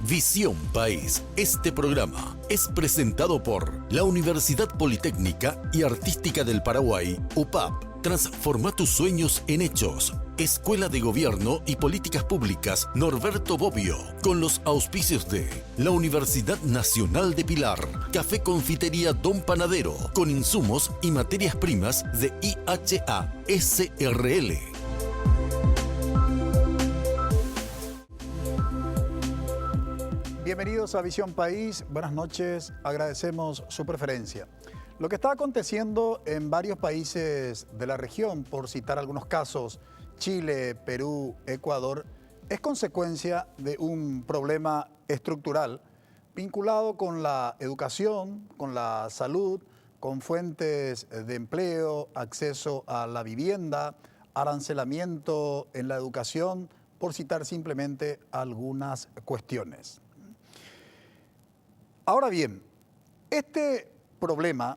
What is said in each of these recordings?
Visión País. Este programa es presentado por la Universidad Politécnica y Artística del Paraguay, UPAP. Transforma tus sueños en hechos. Escuela de Gobierno y Políticas Públicas Norberto Bobbio, con los auspicios de la Universidad Nacional de Pilar, Café Confitería Don Panadero, con insumos y materias primas de IHA SRL. Bienvenidos a Visión País, buenas noches, agradecemos su preferencia. Lo que está aconteciendo en varios países de la región, por citar algunos casos, Chile, Perú, Ecuador, es consecuencia de un problema estructural vinculado con la educación, con la salud, con fuentes de empleo, acceso a la vivienda, arancelamiento en la educación, por citar simplemente algunas cuestiones. Ahora bien, este problema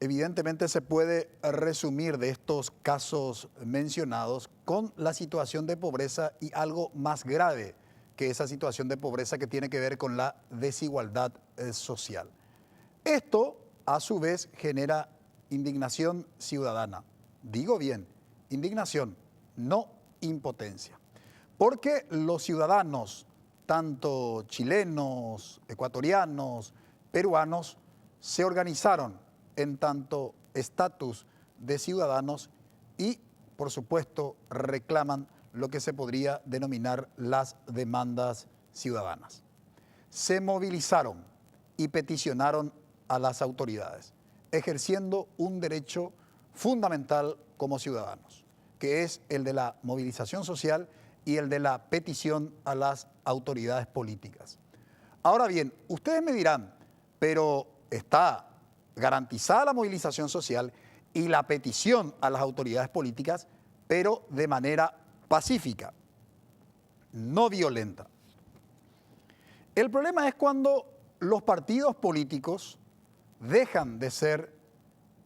evidentemente se puede resumir de estos casos mencionados con la situación de pobreza y algo más grave que esa situación de pobreza que tiene que ver con la desigualdad social. Esto, a su vez, genera indignación ciudadana. Digo bien, indignación, no impotencia. Porque los ciudadanos, tanto chilenos, ecuatorianos, peruanos, se organizaron en tanto estatus de ciudadanos y, por supuesto, reclaman lo que se podría denominar las demandas ciudadanas. Se movilizaron y peticionaron a las autoridades, ejerciendo un derecho fundamental como ciudadanos, que es el de la movilización social y el de la petición a las autoridades políticas. Ahora bien, ustedes me dirán, pero está garantizada la movilización social y la petición a las autoridades políticas, pero de manera pacífica, no violenta. El problema es cuando los partidos políticos dejan de ser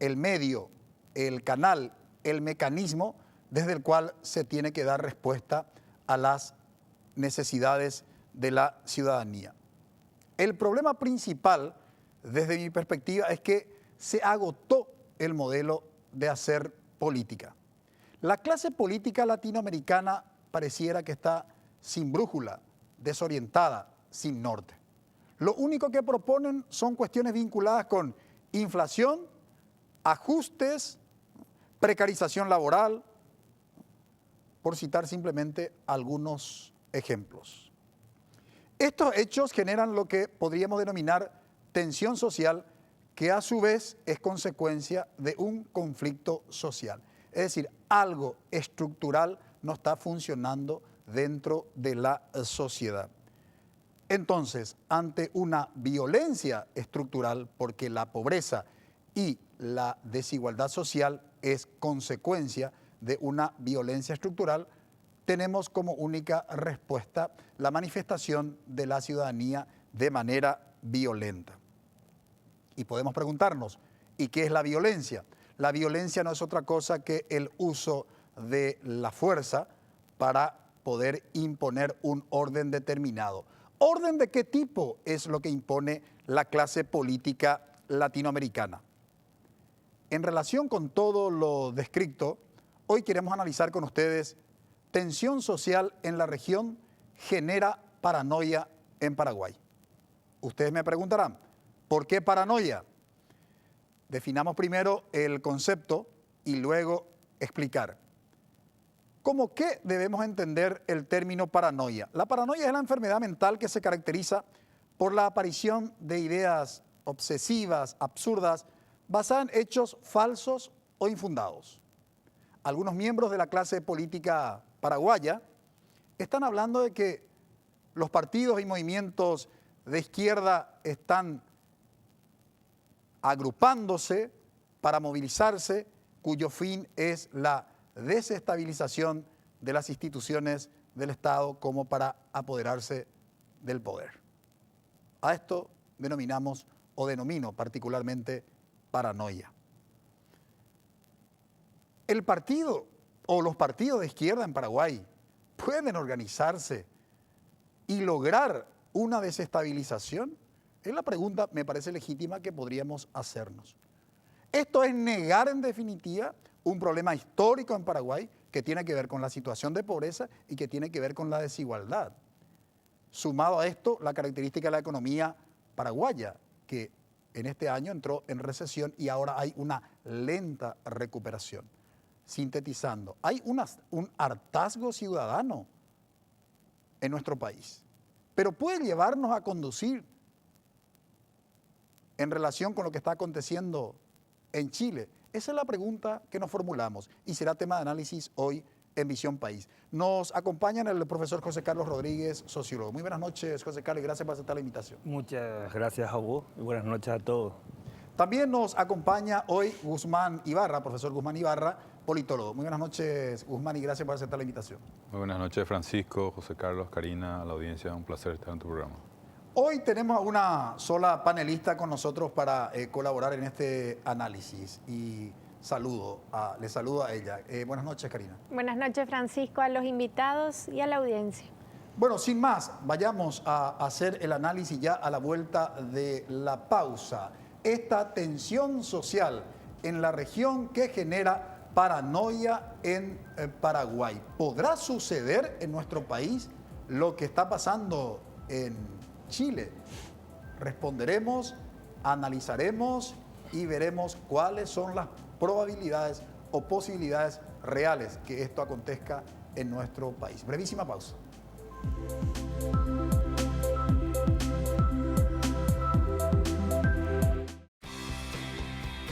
el medio, el canal, el mecanismo desde el cual se tiene que dar respuesta a las necesidades de la ciudadanía. El problema principal, desde mi perspectiva, es que se agotó el modelo de hacer política. La clase política latinoamericana pareciera que está sin brújula, desorientada, sin norte. Lo único que proponen son cuestiones vinculadas con inflación, ajustes, precarización laboral, por citar simplemente algunos ejemplos. Estos hechos generan lo que podríamos denominar tensión social, que a su vez es consecuencia de un conflicto social. Es decir, algo estructural no está funcionando dentro de la sociedad. Entonces, ante una violencia estructural, porque la pobreza y la desigualdad social es consecuencia de una violencia estructural, tenemos como única respuesta la manifestación de la ciudadanía de manera violenta. Y podemos preguntarnos, ¿y qué es la violencia? La violencia no es otra cosa que el uso de la fuerza para poder imponer un orden determinado. ¿Orden de qué tipo es lo que impone la clase política latinoamericana? En relación con todo lo descrito, hoy queremos analizar con ustedes: tensión social en la región genera paranoia en Paraguay. Ustedes me preguntarán, ¿por qué paranoia? Definamos primero el concepto y luego explicar. ¿Cómo qué debemos entender el término paranoia? La paranoia es la enfermedad mental que se caracteriza por la aparición de ideas obsesivas, absurdas, basadas en hechos falsos o infundados. Algunos miembros de la clase política paraguaya están hablando de que los partidos y movimientos de izquierda están agrupándose para movilizarse, cuyo fin es la desestabilización de las instituciones del Estado como para apoderarse del poder. A esto denominamos o denomino particularmente paranoia. El partido o los partidos de izquierda en Paraguay pueden organizarse y lograr una desestabilización? Es la pregunta, me parece legítima, que podríamos hacernos. Esto es negar en definitiva un problema histórico en Paraguay que tiene que ver con la situación de pobreza y que tiene que ver con la desigualdad. Sumado a esto, la característica de la economía paraguaya, que en este año entró en recesión y ahora hay una lenta recuperación. Sintetizando, hay un hartazgo ciudadano en nuestro país, pero puede llevarnos a conducir en relación con lo que está aconteciendo en Chile. Esa es la pregunta que nos formulamos y será tema de análisis hoy en Visión País. Nos acompaña el profesor José Carlos Rodríguez, sociólogo. Muy buenas noches, José Carlos, y gracias por aceptar la invitación. Muchas gracias a vos y buenas noches a todos. También nos acompaña hoy Guzmán Ibarra, profesor Guzmán Ibarra, politólogo. Muy buenas noches, Guzmán, y gracias por aceptar la invitación. Muy buenas noches, Francisco, José Carlos, Karina, a la audiencia. Un placer estar en tu programa. Hoy tenemos a una sola panelista con nosotros para colaborar en este análisis y le saludo a ella. Buenas noches, Karina. Buenas noches, Francisco, a los invitados y a la audiencia. Bueno, sin más, vayamos a hacer el análisis ya a la vuelta de la pausa. Esta tensión social en la región que genera paranoia en Paraguay. ¿Podrá suceder en nuestro país lo que está pasando en Chile? Responderemos, analizaremos y veremos cuáles son las probabilidades o posibilidades reales que esto acontezca en nuestro país. Brevísima pausa.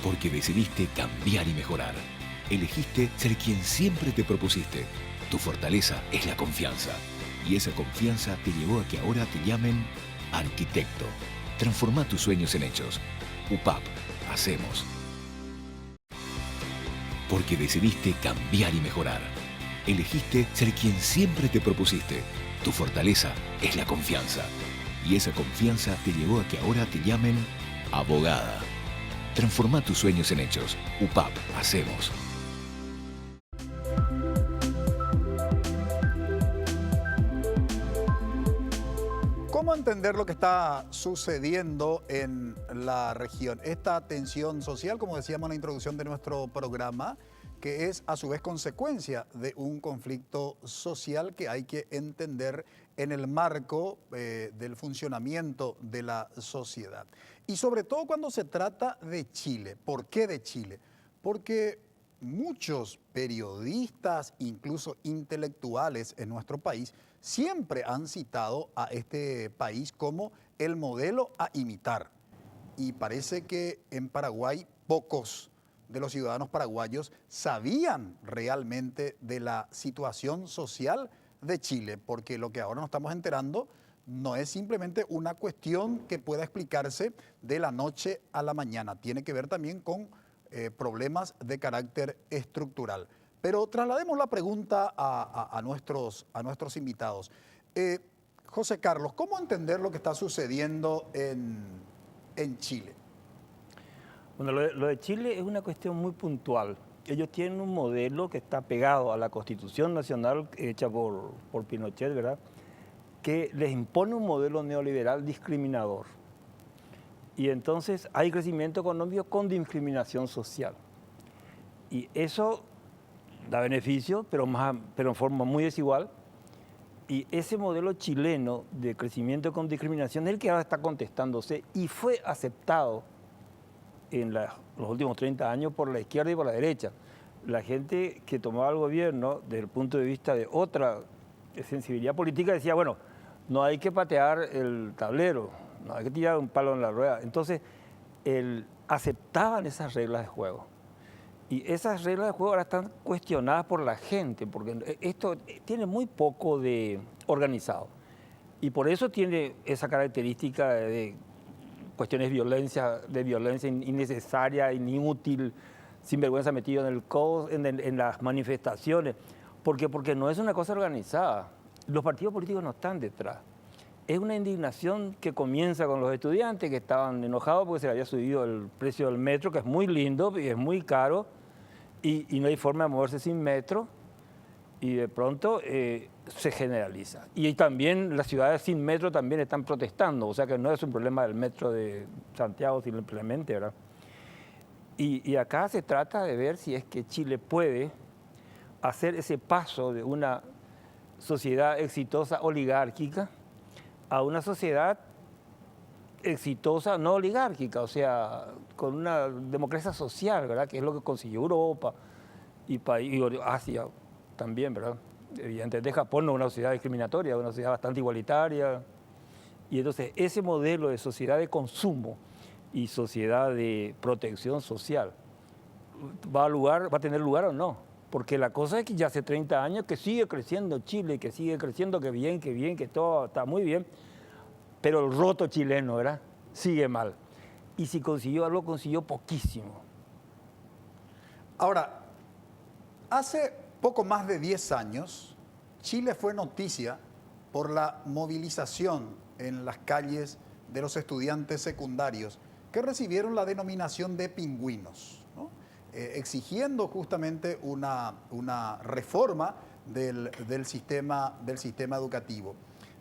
Porque decidiste cambiar y mejorar. Elegiste ser quien siempre te propusiste. Tu fortaleza es la confianza. Y esa confianza te llevó a que ahora te llamen arquitecto. Transforma tus sueños en hechos. UPAP. Hacemos. Porque decidiste cambiar y mejorar. Elegiste ser quien siempre te propusiste. Tu fortaleza es la confianza. Y esa confianza te llevó a que ahora te llamen abogada. Transforma tus sueños en hechos. UPAP. Hacemos. ¿Cómo entender lo que está sucediendo en la región? Esta tensión social, como decíamos en la introducción de nuestro programa, que es a su vez consecuencia de un conflicto social que hay que entender en el marco del funcionamiento de la sociedad. Y sobre todo cuando se trata de Chile. ¿Por qué de Chile? Porque muchos periodistas, incluso intelectuales en nuestro país, siempre han citado a este país como el modelo a imitar. Y parece que en Paraguay pocos de los ciudadanos paraguayos sabían realmente de la situación social de Chile, porque lo que ahora nos estamos enterando no es simplemente una cuestión que pueda explicarse de la noche a la mañana, tiene que ver también con problemas de carácter estructural. Pero traslademos la pregunta a nuestros invitados. José Carlos, ¿cómo entender lo que está sucediendo en Chile? Bueno, lo de Chile es una cuestión muy puntual. Ellos tienen un modelo que está pegado a la Constitución Nacional hecha por Pinochet, ¿verdad?, que les impone un modelo neoliberal discriminador. Y entonces hay crecimiento económico con discriminación social. Y eso da beneficio, pero en forma muy desigual. Y ese modelo chileno de crecimiento con discriminación es el que ahora está contestándose y fue aceptado en los últimos 30 años por la izquierda y por la derecha. La gente que tomaba el gobierno desde el punto de vista de otra sensibilidad política decía, bueno, no hay que patear el tablero, no hay que tirar un palo en la rueda. Entonces, aceptaban esas reglas de juego. Y esas reglas de juego ahora están cuestionadas por la gente, porque esto tiene muy poco de organizado. Y por eso tiene esa característica de cuestiones de violencia innecesaria, inútil, sinvergüenza metido en el caos, en las manifestaciones, porque no es una cosa organizada. Los partidos políticos no están detrás. Es una indignación que comienza con los estudiantes que estaban enojados porque se le había subido el precio del metro, que es muy lindo y es muy caro, y no hay forma de moverse sin metro. Y de pronto se generaliza. Y también las ciudades sin metro también están protestando, o sea que no es un problema del metro de Santiago simplemente, ¿verdad? Y acá se trata de ver si es que Chile puede hacer ese paso de una sociedad exitosa oligárquica a una sociedad exitosa no oligárquica, o sea, con una democracia social, ¿verdad? Que es lo que consiguió Europa y Asia también, ¿verdad? Evidentemente Japón no es una sociedad discriminatoria, es una sociedad bastante igualitaria. Y entonces ese modelo de sociedad de consumo y sociedad de protección social va a tener lugar o no. Porque la cosa es que ya hace 30 años que sigue creciendo Chile, que sigue creciendo, que bien, que todo está muy bien, pero el roto chileno, ¿verdad? Sigue mal. Y si consiguió algo, consiguió poquísimo. Ahora, hace poco más de 10 años, Chile fue noticia por la movilización en las calles de los estudiantes secundarios que recibieron la denominación de pingüinos, ¿no? Exigiendo justamente una reforma del sistema educativo.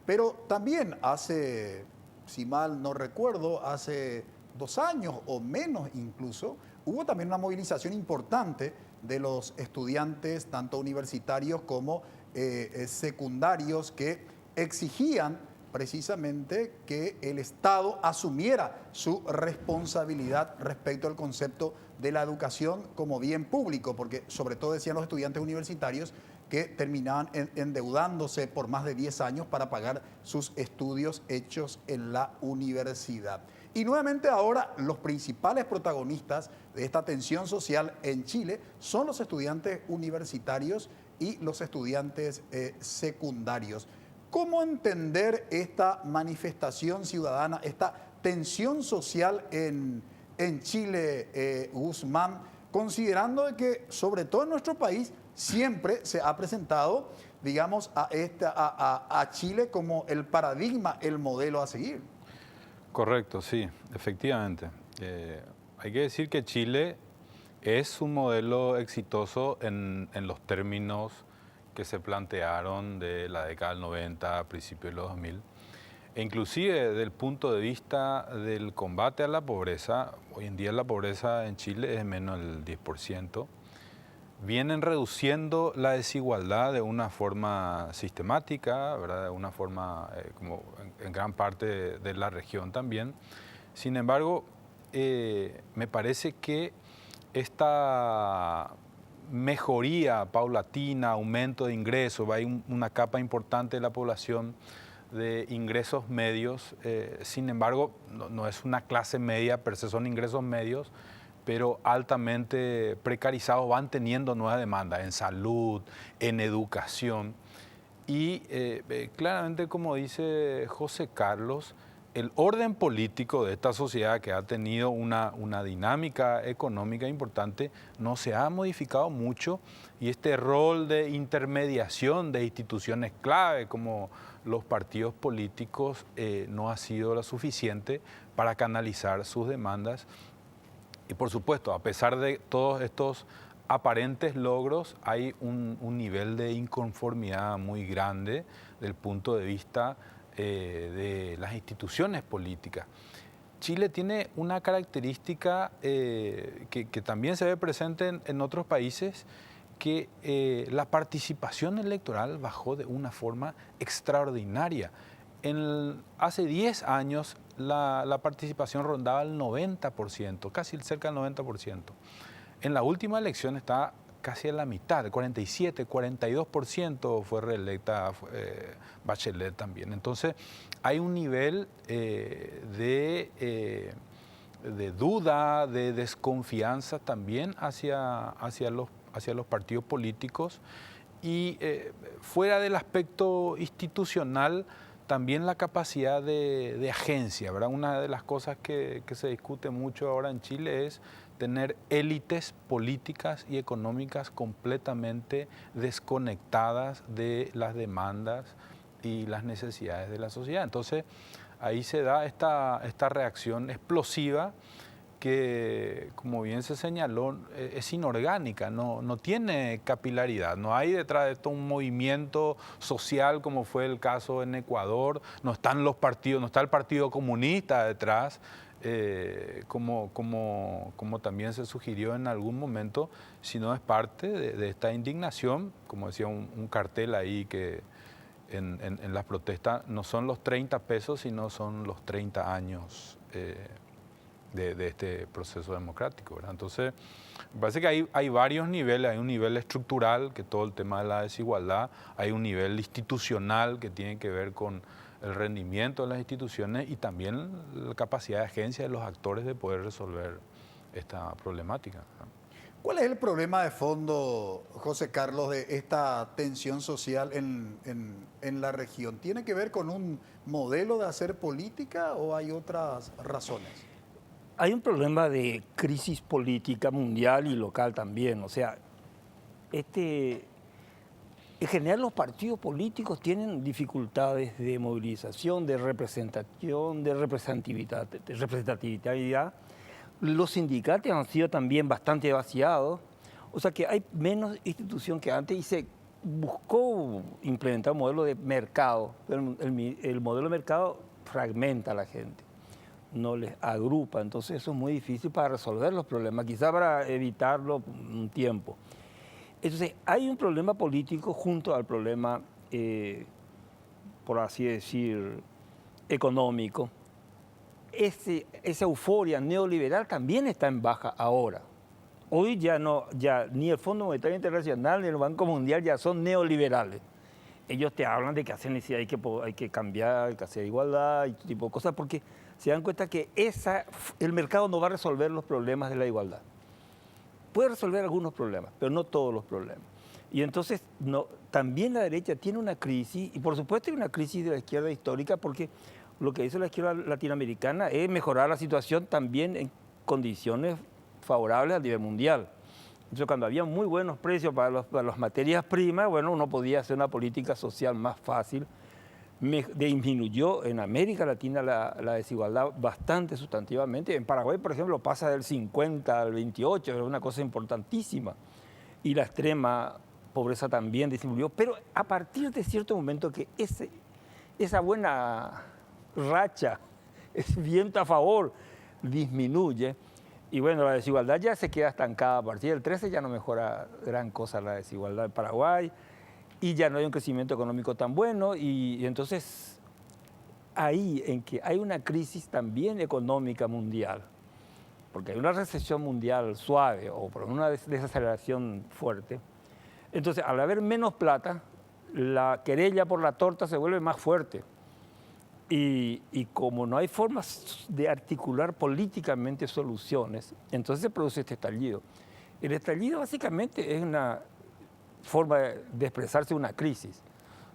Pero también hace, si mal no recuerdo, hace 2 años o menos incluso, hubo también una movilización importante de los estudiantes, tanto universitarios como secundarios, que exigían precisamente que el Estado asumiera su responsabilidad respecto al concepto de la educación como bien público, porque sobre todo decían los estudiantes universitarios que terminaban endeudándose por más de 10 años para pagar sus estudios hechos en la universidad. Y nuevamente ahora los principales protagonistas de esta tensión social en Chile son los estudiantes universitarios y los estudiantes secundarios. ¿Cómo entender esta manifestación ciudadana, esta tensión social en Chile, Guzmán, considerando que sobre todo en nuestro país siempre se ha presentado, digamos, a Chile como el paradigma, el modelo a seguir? Correcto, sí, efectivamente. Hay que decir que Chile es un modelo exitoso en los términos que se plantearon de la década del 90 a principios de los 2000. E inclusive desde el punto de vista del combate a la pobreza, hoy en día la pobreza en Chile es menos del 10%. Vienen reduciendo la desigualdad de una forma sistemática, ¿verdad? De una forma como en gran parte de la región también. Sin embargo, me parece que esta mejoría paulatina, aumento de ingresos, hay una capa importante de la población de ingresos medios, sin embargo, no es una clase media, per se son ingresos medios, pero altamente precarizados, van teniendo nuevas demandas en salud, en educación. Y claramente, como dice José Carlos, el orden político de esta sociedad, que ha tenido una dinámica económica importante, no se ha modificado mucho, y este rol de intermediación de instituciones clave como los partidos políticos no ha sido lo suficiente para canalizar sus demandas. Y por supuesto, a pesar de todos estos aparentes logros, hay un nivel de inconformidad muy grande del punto de vista de las instituciones políticas. Chile tiene una característica que también se ve presente en otros países, que la participación electoral bajó de una forma extraordinaria. Hace 10 años la participación rondaba el 90%, casi cerca del 90%. En la última elección está casi a la mitad, el 47, 42% fue reelecta Bachelet también. Entonces hay un nivel de duda, de desconfianza también hacia los partidos políticos, y fuera del aspecto institucional, también la capacidad de agencia, ¿verdad? Una de las cosas que se discute mucho ahora en Chile es tener élites políticas y económicas completamente desconectadas de las demandas y las necesidades de la sociedad. Entonces, ahí se da esta reacción explosiva que, como bien se señaló, es inorgánica, no tiene capilaridad. No hay detrás de esto un movimiento social como fue el caso en Ecuador. No están los partidos, no está el Partido Comunista detrás, como también se sugirió en algún momento, sino es parte de esta indignación, como decía un cartel ahí que en las protestas no son los 30 pesos, sino son los 30 años de este proceso democrático, ¿verdad? Entonces, me parece que hay varios niveles. Hay un nivel estructural, que todo el tema de la desigualdad, hay un nivel institucional que tiene que ver con el rendimiento de las instituciones y también la capacidad de agencia de los actores de poder resolver esta problemática, ¿no? ¿Cuál es el problema de fondo, José Carlos, de esta tensión social en la región? ¿Tiene que ver con un modelo de hacer política o hay otras razones? Hay un problema de crisis política mundial y local también. O sea, en general los partidos políticos tienen dificultades de movilización, de representación, de representatividad. Los sindicatos han sido también bastante vaciados. O sea que hay menos institución que antes y se buscó implementar un modelo de mercado. Pero el modelo de mercado fragmenta a la gente, no les agrupa, entonces eso es muy difícil para resolver los problemas, quizá para evitarlo un tiempo. Entonces hay un problema político junto al problema, por así decir, económico. Esa euforia neoliberal también está en baja ahora. Hoy ya ni el Fondo Monetario Internacional ni el Banco Mundial ya son neoliberales. Ellos te hablan de que hay que cambiar, hay que hacer igualdad y este tipo de cosas, porque se dan cuenta que el mercado no va a resolver los problemas de la igualdad. Puede resolver algunos problemas, pero no todos los problemas. Y entonces también la derecha tiene una crisis, y por supuesto hay una crisis de la izquierda histórica, porque lo que hizo la izquierda latinoamericana es mejorar la situación también en condiciones favorables a nivel mundial. Entonces, cuando había muy buenos precios para las materias primas, bueno, uno podía hacer una política social más fácil. Disminuyó en América Latina la desigualdad bastante sustantivamente. En Paraguay, por ejemplo, pasa del 50 al 28, es una cosa importantísima. Y la extrema pobreza también disminuyó. Pero a partir de cierto momento que esa buena racha, ese viento a favor, disminuye. Y bueno, la desigualdad ya se queda estancada. A partir del 13 ya no mejora gran cosa la desigualdad en Paraguay y ya no hay un crecimiento económico tan bueno. Y entonces ahí en que hay una crisis también económica mundial, porque hay una recesión mundial suave o por una desaceleración fuerte. Entonces, al haber menos plata, la querella por la torta se vuelve más fuerte. Y como no hay formas de articular políticamente soluciones, entonces se produce este estallido. El estallido básicamente es una forma de expresarse una crisis.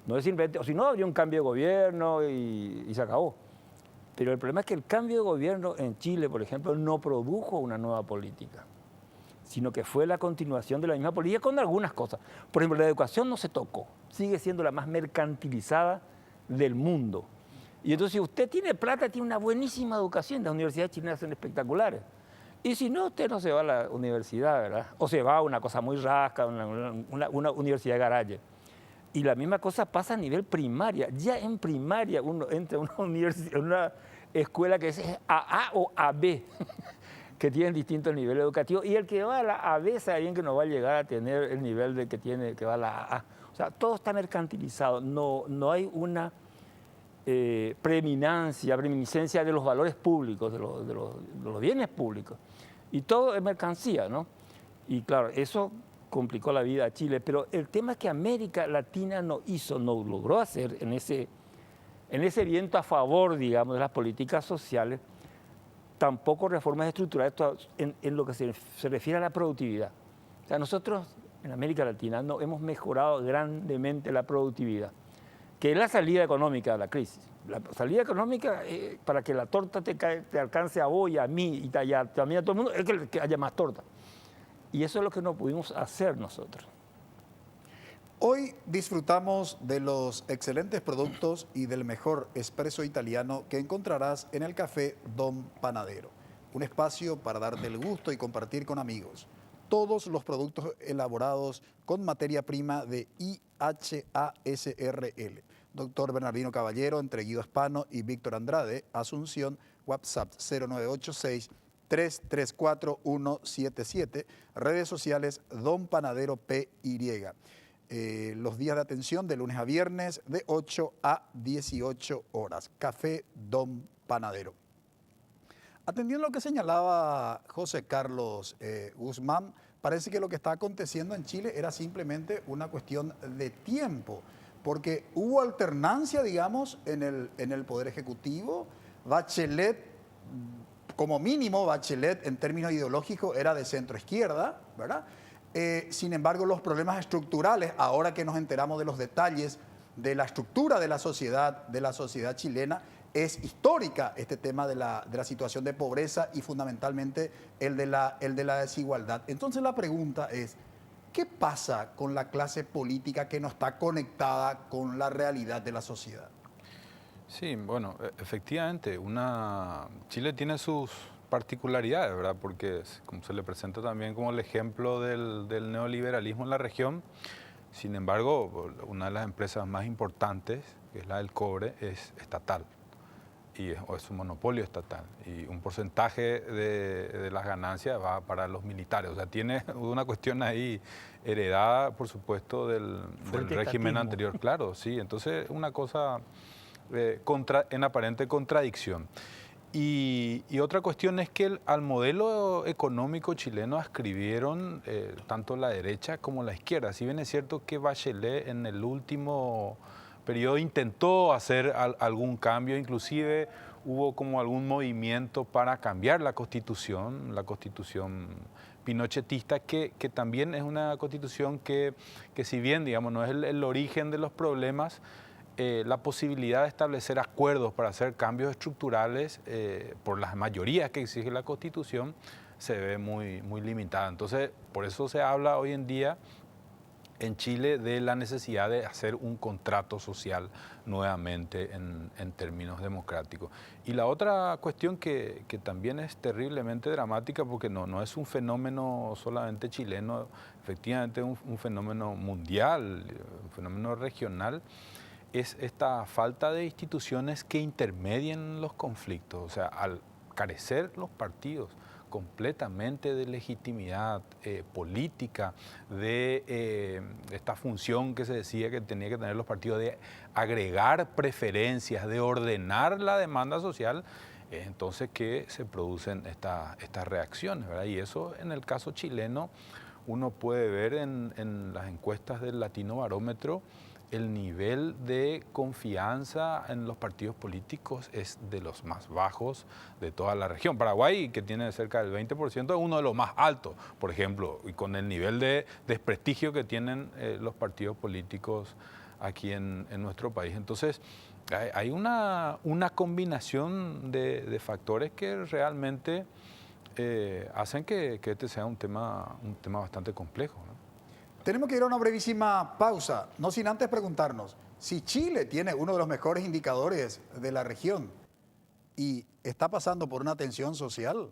No es simplemente, o si no, habría un cambio de gobierno y se acabó. Pero el problema es que el cambio de gobierno en Chile, por ejemplo, no produjo una nueva política, sino que fue la continuación de la misma política con algunas cosas. Por ejemplo, la educación no se tocó, sigue siendo la más mercantilizada del mundo. Y entonces, si usted tiene plata, tiene una buenísima educación. Las universidades chilenas son espectaculares. Y si no, usted no se va a la universidad, ¿verdad? O se va a una cosa muy rasca, una universidad de garaje. Y la misma cosa pasa a nivel primaria. Ya en primaria uno entra a una escuela que es AA o AB, que tienen distintos niveles educativos. Y el que va a la AB sabe bien que no va a llegar a tener el nivel de que va a la AA. O sea, todo está mercantilizado. No hay una preeminencia de los valores públicos, de los bienes públicos. Y todo es mercancía, ¿no? Y claro, eso complicó la vida a Chile, pero el tema es que América Latina no logró hacer en ese viento a favor, digamos, de las políticas sociales, tampoco reformas estructurales en lo que se refiere a la productividad. O sea, nosotros en América Latina no hemos mejorado grandemente la productividad, que es la salida económica de la crisis. La salida económica, para que la torta te alcance a vos y a mí y también a todo el mundo, es que haya más torta. Y eso es lo que no pudimos hacer nosotros. Hoy disfrutamos de los excelentes productos y del mejor espresso italiano que encontrarás en el Café Don Panadero. un espacio para darte el gusto y compartir con amigos todos los productos elaborados con materia prima de IHASRL. Doctor Bernardino Caballero, entre Guido Espano y Víctor Andrade, Asunción, WhatsApp 0986-334-177, redes sociales Don Panadero PY. Los días de atención de lunes a viernes de 8 a 18 horas. Café Don Panadero. Atendiendo lo que señalaba José Carlos Guzmán, parece que lo que está aconteciendo en Chile era simplemente una cuestión de tiempo, porque hubo alternancia, digamos, en el Poder Ejecutivo. Bachelet, como mínimo, Bachelet en términos ideológicos era de centro izquierda, ¿verdad? Sin embargo, los problemas estructurales, ahora que nos enteramos de los detalles de la estructura de la sociedad chilena, es histórica este tema de la situación de pobreza y fundamentalmente el de la desigualdad. Entonces la pregunta es, ¿qué pasa con la clase política que no está conectada con la realidad de la sociedad? Sí, bueno, efectivamente, Chile tiene sus particularidades, ¿verdad? Porque como se le presenta también como el ejemplo del neoliberalismo en la región. Sin embargo, una de las empresas más importantes, que es la del cobre, es estatal y es un monopolio estatal, y un porcentaje de las ganancias va para los militares. O sea, tiene una cuestión ahí heredada, por supuesto, del régimen anterior. Claro, sí, entonces una cosa en aparente contradicción. Y otra cuestión es que al modelo económico chileno ascribieron tanto la derecha como la izquierda. Si bien es cierto que Bachelet en el último periodo intentó hacer algún cambio, inclusive hubo como algún movimiento para cambiar la constitución pinochetista, que también es una constitución que si bien, digamos, no es el origen de los problemas, la posibilidad de establecer acuerdos para hacer cambios estructurales por las mayorías que exige la Constitución se ve muy, muy limitada. Entonces, por eso se habla hoy en día en Chile de la necesidad de hacer un contrato social nuevamente en términos democráticos. Y la otra cuestión que también es terriblemente dramática, porque no es un fenómeno solamente chileno, efectivamente es un fenómeno mundial, un fenómeno regional, es esta falta de instituciones que intermedien los conflictos. O sea, al carecer los partidos completamente de legitimidad política, de esta función que se decía que tenía que tener los partidos de agregar preferencias, de ordenar la demanda social, es entonces que se producen estas reacciones, ¿verdad? Y eso en el caso chileno uno puede ver en las encuestas del Latino Barómetro. El nivel de confianza en los partidos políticos es de los más bajos de toda la región. Paraguay, que tiene cerca del 20%, es uno de los más altos, por ejemplo, y con el nivel de desprestigio que tienen los partidos políticos aquí en nuestro país. Entonces, hay una combinación de factores que realmente hacen que este sea un tema bastante complejo, ¿no? Tenemos que ir a una brevísima pausa, no sin antes preguntarnos si Chile tiene uno de los mejores indicadores de la región y está pasando por una tensión social,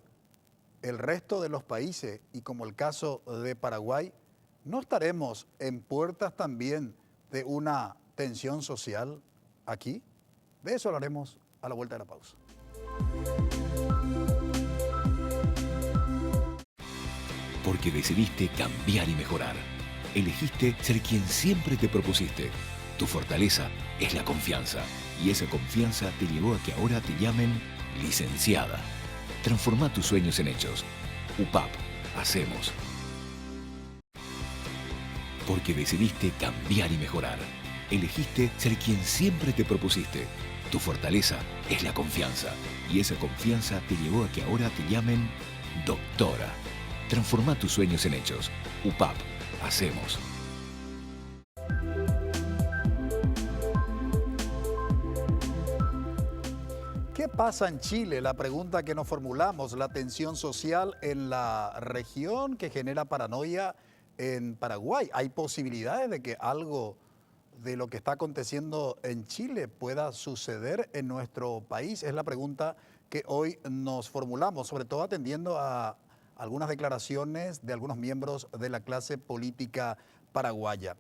el resto de los países, y como el caso de Paraguay, ¿no estaremos en puertas también de una tensión social aquí? De eso hablaremos a la vuelta de la pausa. Porque decidiste cambiar y mejorar. Elegiste ser quien siempre te propusiste. Tu fortaleza es la confianza. Y esa confianza te llevó a que ahora te llamen licenciada. Transforma tus sueños en hechos. UPAP. Hacemos. Porque decidiste cambiar y mejorar. Elegiste ser quien siempre te propusiste. Tu fortaleza es la confianza. Y esa confianza te llevó a que ahora te llamen doctora. Transforma tus sueños en hechos. UPAP. Hacemos. ¿Qué pasa en Chile? La pregunta que nos formulamos, la tensión social en la región que genera paranoia en Paraguay. ¿Hay posibilidades de que algo de lo que está aconteciendo en Chile pueda suceder en nuestro país? Es la pregunta que hoy nos formulamos, sobre todo atendiendo a algunas declaraciones de algunos miembros de la clase política paraguaya.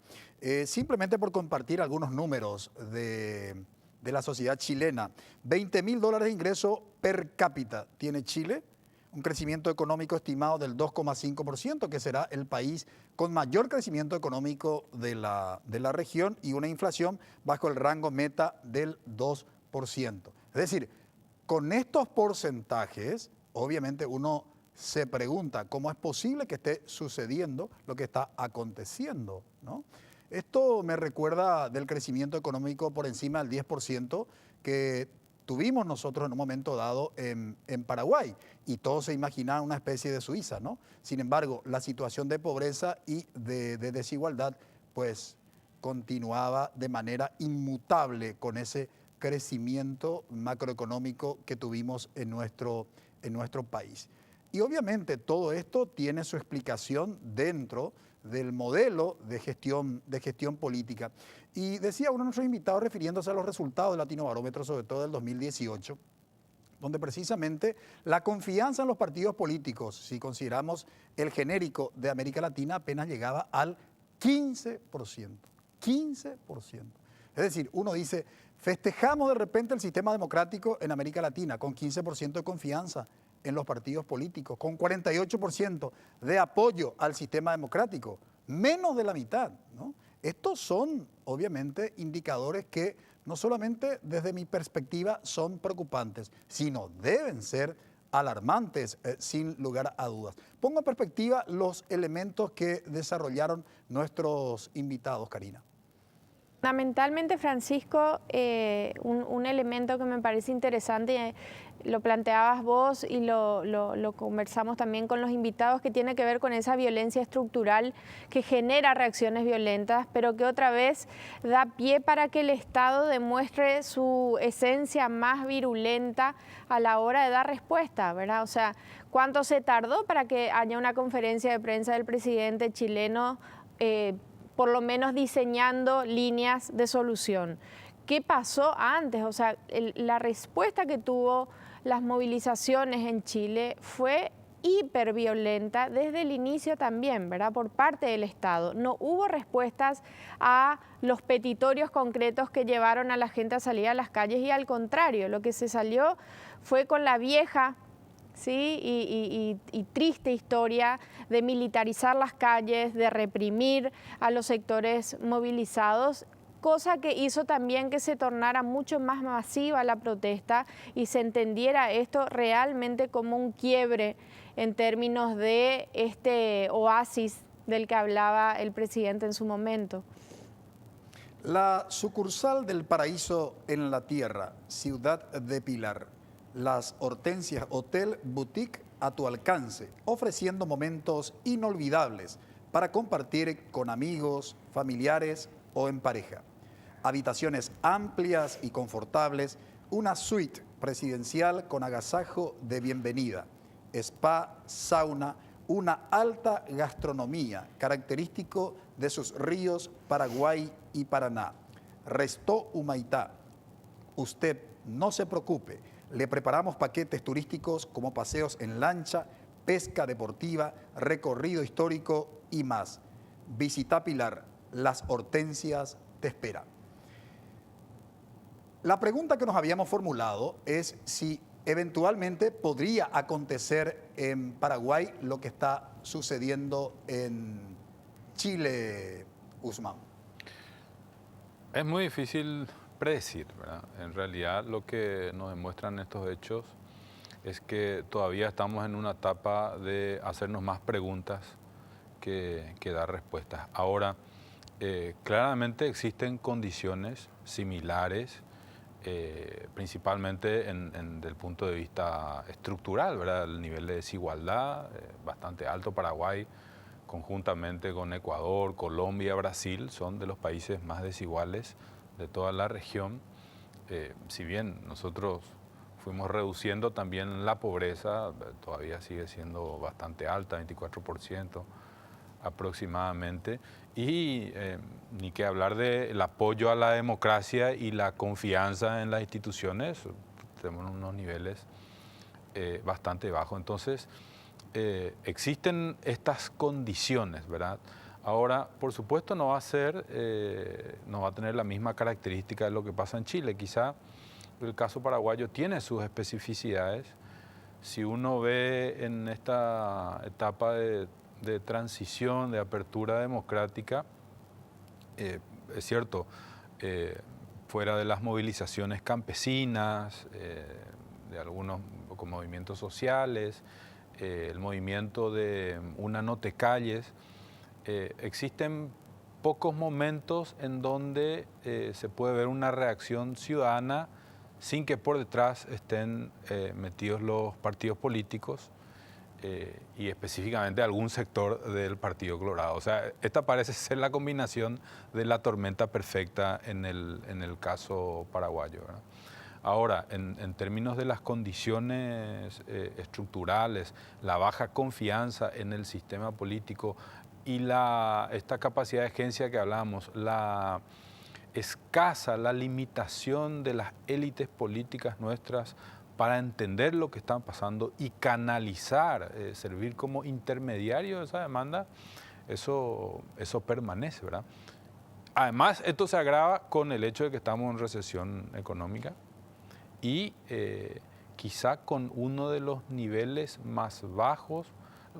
Simplemente por compartir algunos números de la sociedad chilena. $20.000 de ingreso per cápita tiene Chile, un crecimiento económico estimado del 2,5%, que será el país con mayor crecimiento económico de la región, y una inflación bajo el rango meta del 2%. Es decir, con estos porcentajes, obviamente uno se pregunta cómo es posible que esté sucediendo lo que está aconteciendo, ¿no? Esto me recuerda del crecimiento económico por encima del 10% que tuvimos nosotros en un momento dado en Paraguay, y todos se imaginaban una especie de Suiza, ¿no? Sin embargo, la situación de pobreza y de desigualdad pues continuaba de manera inmutable con ese crecimiento macroeconómico que tuvimos en nuestro país. Y obviamente todo esto tiene su explicación dentro del modelo de gestión política. Y decía uno de nuestros invitados, refiriéndose a los resultados del Latino Barómetro, sobre todo del 2018, donde precisamente la confianza en los partidos políticos, si consideramos el genérico de América Latina, apenas llegaba al 15%. 15%. Es decir, uno dice, festejamos de repente el sistema democrático en América Latina con 15% de confianza en los partidos políticos, con 48% de apoyo al sistema democrático, menos de la mitad, ¿no? Estos son, obviamente, indicadores que no solamente desde mi perspectiva son preocupantes, sino deben ser alarmantes, sin lugar a dudas. Pongo en perspectiva los elementos que desarrollaron nuestros invitados, Karina. Fundamentalmente, Francisco, un elemento que me parece interesante, lo planteabas vos y lo conversamos también con los invitados, que tiene que ver con esa violencia estructural que genera reacciones violentas, pero que otra vez da pie para que el Estado demuestre su esencia más virulenta a la hora de dar respuesta, ¿verdad? O sea, ¿cuánto se tardó para que haya una conferencia de prensa del presidente chileno, por lo menos diseñando líneas de solución? ¿Qué pasó antes? O sea, la respuesta que tuvo las movilizaciones en Chile fue hiperviolenta desde el inicio también, ¿verdad? Por parte del Estado. No hubo respuestas a los petitorios concretos que llevaron a la gente a salir a las calles, y al contrario, lo que se salió fue con la vieja, ¿sí? y triste historia de militarizar las calles, de reprimir a los sectores movilizados, cosa que hizo también que se tornara mucho más masiva la protesta y se entendiera esto realmente como un quiebre en términos de este oasis del que hablaba el presidente en su momento. La sucursal del paraíso en la tierra, Ciudad de Pilar, Las Hortensias Hotel Boutique, a tu alcance, ofreciendo momentos inolvidables para compartir con amigos, familiares o en pareja. Habitaciones amplias y confortables, una suite presidencial con agasajo de bienvenida, spa, sauna, una alta gastronomía, característico de sus ríos Paraguay y Paraná. Restó Humaitá. Usted no se preocupe, le preparamos paquetes turísticos como paseos en lancha, pesca deportiva, recorrido histórico y más. Visita Pilar, Las Hortensias te espera. La pregunta que nos habíamos formulado es si eventualmente podría acontecer en Paraguay lo que está sucediendo en Chile, Usman. Es muy difícil predecir, ¿verdad? En realidad lo que nos demuestran estos hechos es que todavía estamos en una etapa de hacernos más preguntas que dar respuestas. Ahora, claramente existen condiciones similares, principalmente desde el punto de vista estructural, ¿verdad? El nivel de desigualdad bastante alto. Paraguay, conjuntamente con Ecuador, Colombia, Brasil, son de los países más desiguales de toda la región. Si bien nosotros fuimos reduciendo también la pobreza, todavía sigue siendo bastante alta, 24%. aproximadamente. Y ni que hablar del apoyo a la democracia y la confianza en las instituciones, tenemos unos niveles bastante bajos. Entonces, existen estas condiciones, ¿verdad? Ahora, por supuesto, no va a tener la misma característica de lo que pasa en Chile. Quizá el caso paraguayo tiene sus especificidades. Si uno ve en esta etapa de transición, de apertura democrática, es cierto, fuera de las movilizaciones campesinas, de algunos movimientos sociales, el movimiento de Una no te calles, existen pocos momentos en donde se puede ver una reacción ciudadana sin que por detrás estén metidos los partidos políticos y específicamente algún sector del Partido Colorado. O sea, esta parece ser la combinación de la tormenta perfecta en el caso paraguayo, ¿verdad? Ahora, en términos de las condiciones estructurales, la baja confianza en el sistema político y esta capacidad de agencia que hablábamos, la limitación de las élites políticas nuestras para entender lo que está pasando y canalizar, servir como intermediario de esa demanda, eso permanece, ¿verdad? Además, esto se agrava con el hecho de que estamos en recesión económica y quizá con uno de los niveles más bajos,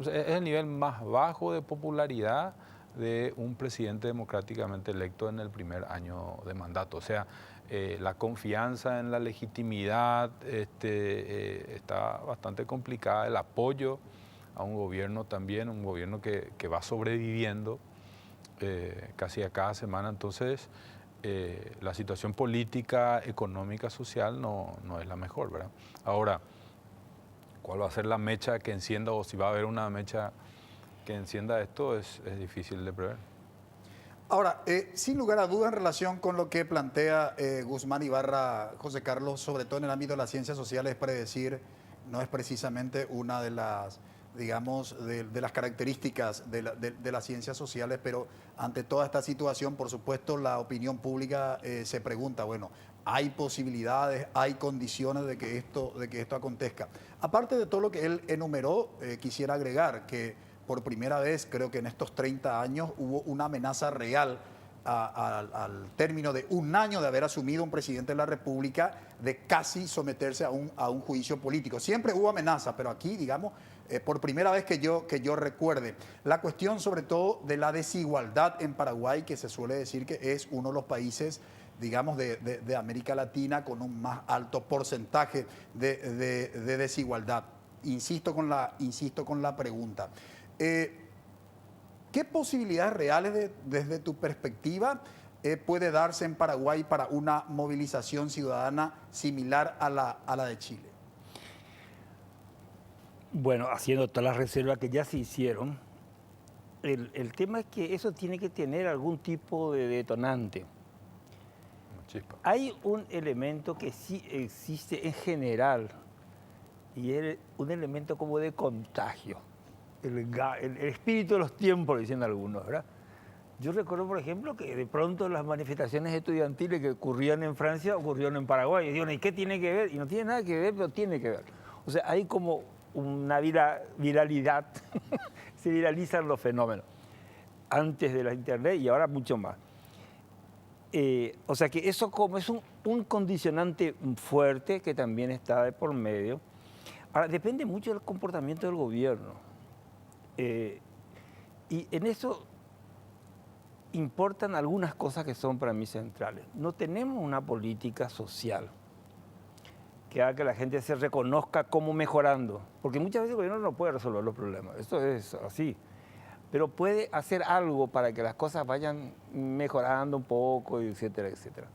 es el nivel más bajo de popularidad de un presidente democráticamente electo en el primer año de mandato. O sea, la confianza en la legitimidad está bastante complicada, el apoyo a un gobierno también, un gobierno que va sobreviviendo casi a cada semana. Entonces, la situación política, económica, social no es la mejor, ¿verdad? Ahora, ¿cuál va a ser la mecha que encienda o si va a haber una mecha que encienda esto? Es difícil de prever. Ahora, sin lugar a dudas en relación con lo que plantea Guzmán Ibarra, José Carlos, sobre todo en el ámbito de las ciencias sociales, predecir no es precisamente una de las, digamos, de las características de las ciencias sociales, pero ante toda esta situación, por supuesto, la opinión pública se pregunta, bueno, ¿hay posibilidades, hay condiciones de que esto acontezca? Aparte de todo lo que él enumeró, quisiera agregar que por primera vez, creo que en estos 30 años, hubo una amenaza real al término de un año de haber asumido un presidente de la República de casi someterse a un juicio político. Siempre hubo amenaza, pero aquí, digamos, por primera vez que yo recuerde. La cuestión sobre todo de la desigualdad en Paraguay, que se suele decir que es uno de los países, digamos, de América Latina con un más alto porcentaje de desigualdad. Insisto con la pregunta. ¿Qué posibilidades reales desde tu perspectiva puede darse en Paraguay para una movilización ciudadana similar a la de Chile? Bueno, haciendo todas las reservas que ya se hicieron, el tema es que eso tiene que tener algún tipo de detonante. Chispa. Hay un elemento que sí existe en general y es un elemento como de contagio. El espíritu de los tiempos, dicen algunos, ¿verdad? Yo recuerdo, por ejemplo, que de pronto las manifestaciones estudiantiles que ocurrían en Francia ocurrieron en Paraguay. Y digo, ¿y qué tiene que ver? Y no tiene nada que ver, pero tiene que ver. O sea, hay como una viralidad, se viralizan los fenómenos. Antes de la internet y ahora mucho más. O sea que eso como es un condicionante fuerte que también está de por medio. Ahora, depende mucho del comportamiento del gobierno. Y en eso importan algunas cosas que son para mí centrales. No tenemos una política social que haga que la gente se reconozca como mejorando, porque muchas veces el gobierno no puede resolver los problemas, esto es así, pero puede hacer algo para que las cosas vayan mejorando un poco, etcétera, etcétera.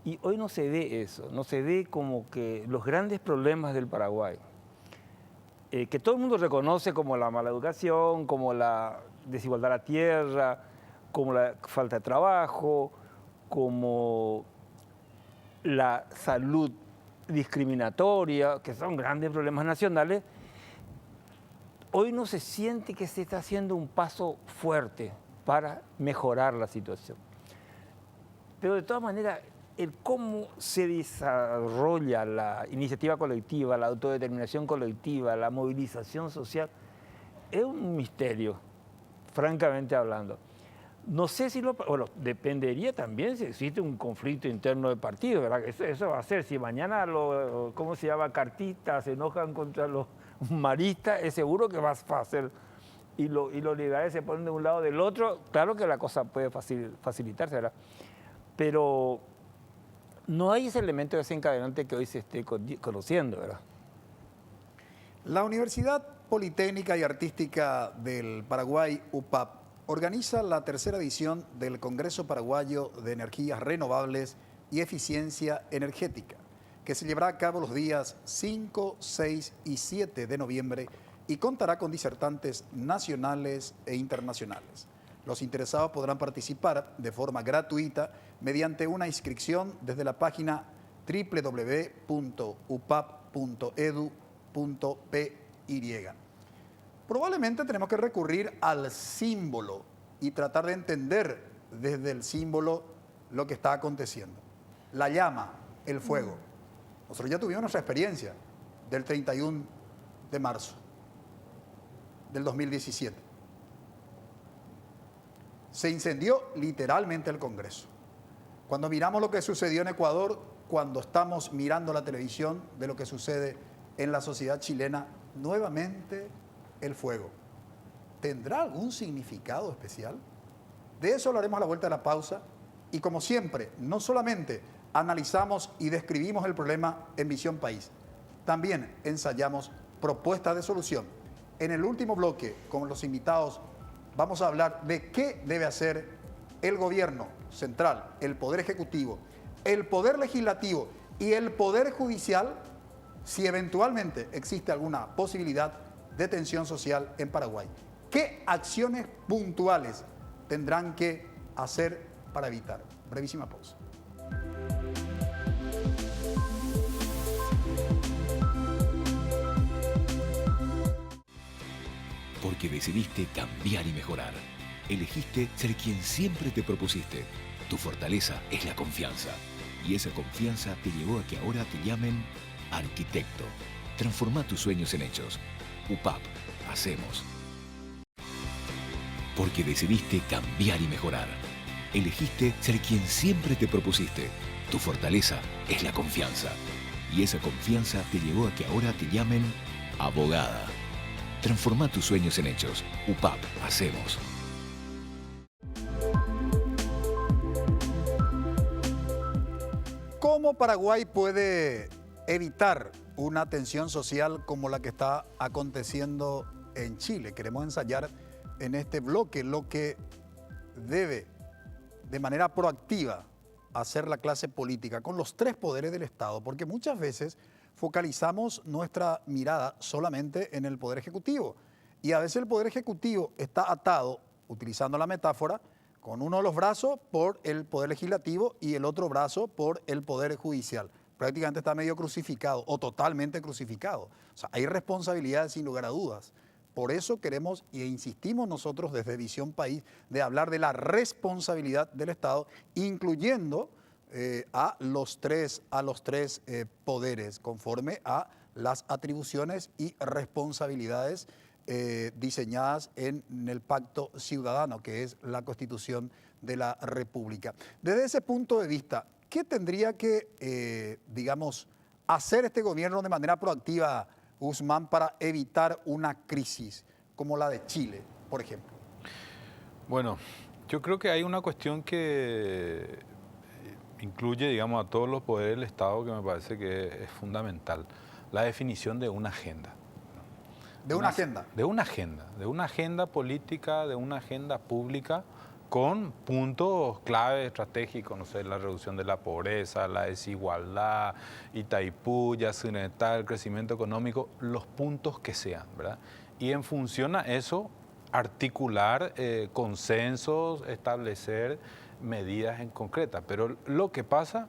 Y hoy no se ve eso, no se ve como que los grandes problemas del Paraguay, que todo el mundo reconoce como la mala educación, como la desigualdad a la tierra, como la falta de trabajo, como la salud discriminatoria, que son grandes problemas nacionales, hoy no se siente que se está haciendo un paso fuerte para mejorar la situación. Pero de todas maneras, el cómo se desarrolla la iniciativa colectiva, la autodeterminación colectiva, la movilización social, es un misterio, francamente hablando. No sé si bueno, dependería también si existe un conflicto interno de partido, ¿verdad? Eso va a ser, si mañana ¿cómo se llama? Cartistas se enojan contra los maristas, es seguro que va a ser, y los liberales se ponen de un lado del otro, claro que la cosa puede facilitarse, ¿verdad? Pero no hay ese elemento desencadenante que hoy se esté conociendo, ¿verdad? La Universidad Politécnica y Artística del Paraguay, UPAP, organiza la tercera edición del Congreso Paraguayo de Energías Renovables y Eficiencia Energética, que se llevará a cabo los días 5, 6 y 7 de noviembre y contará con disertantes nacionales e internacionales. Los interesados podrán participar de forma gratuita mediante una inscripción desde la página www.upap.edu.py. Probablemente tenemos que recurrir al símbolo y tratar de entender desde el símbolo lo que está aconteciendo. La llama, el fuego. Nosotros ya tuvimos nuestra experiencia del 31 de marzo del 2017. Se incendió literalmente el Congreso. Cuando miramos lo que sucedió en Ecuador, cuando estamos mirando la televisión de lo que sucede en la sociedad chilena, nuevamente el fuego. ¿Tendrá algún significado especial? De eso hablaremos a la vuelta de la pausa. Y como siempre, no solamente analizamos y describimos el problema en Visión País, también ensayamos propuestas de solución. En el último bloque, con los invitados, vamos a hablar de qué debe hacer el gobierno central, el Poder Ejecutivo, el Poder Legislativo y el Poder Judicial si eventualmente existe alguna posibilidad de tensión social en Paraguay. ¿Qué acciones puntuales tendrán que hacer para evitar? Brevísima pausa. Porque decidiste cambiar y mejorar. Elegiste ser quien siempre te propusiste. Tu fortaleza es la confianza. Y esa confianza te llevó a que ahora te llamen arquitecto. Transforma tus sueños en hechos. UPAP, hacemos. Porque decidiste cambiar y mejorar. Elegiste ser quien siempre te propusiste. Tu fortaleza es la confianza. Y esa confianza te llevó a que ahora te llamen abogada. Transforma tus sueños en hechos. UPAP, hacemos. ¿Cómo Paraguay puede evitar una tensión social como la que está aconteciendo en Chile? Queremos ensayar en este bloque lo que debe de manera proactiva hacer la clase política con los tres poderes del Estado, porque muchas veces focalizamos nuestra mirada solamente en el Poder Ejecutivo y a veces el Poder Ejecutivo está atado, utilizando la metáfora, con uno de los brazos por el Poder Legislativo y el otro brazo por el Poder Judicial. Prácticamente está medio crucificado o totalmente crucificado. O sea, hay responsabilidades sin lugar a dudas. Por eso queremos e insistimos nosotros desde Visión País de hablar de la responsabilidad del Estado, incluyendo a los tres poderes, conforme a las atribuciones y responsabilidades diseñadas en el Pacto Ciudadano, que es la Constitución de la República. Desde ese punto de vista, ¿qué tendría que, hacer este gobierno de manera proactiva, Guzmán, para evitar una crisis como la de Chile, por ejemplo? Bueno, yo creo que hay una cuestión que incluye, a todos los poderes del Estado, que me parece que es fundamental: la definición de una agenda. ¿De una agenda? De una agenda política, de una agenda pública con puntos clave estratégicos, no sé, la reducción de la pobreza, la desigualdad, Itaipú, Yacyretá, el crecimiento económico, los puntos que sean, ¿verdad? Y en función a eso, articular consensos, establecer medidas en concreta. Pero lo que pasa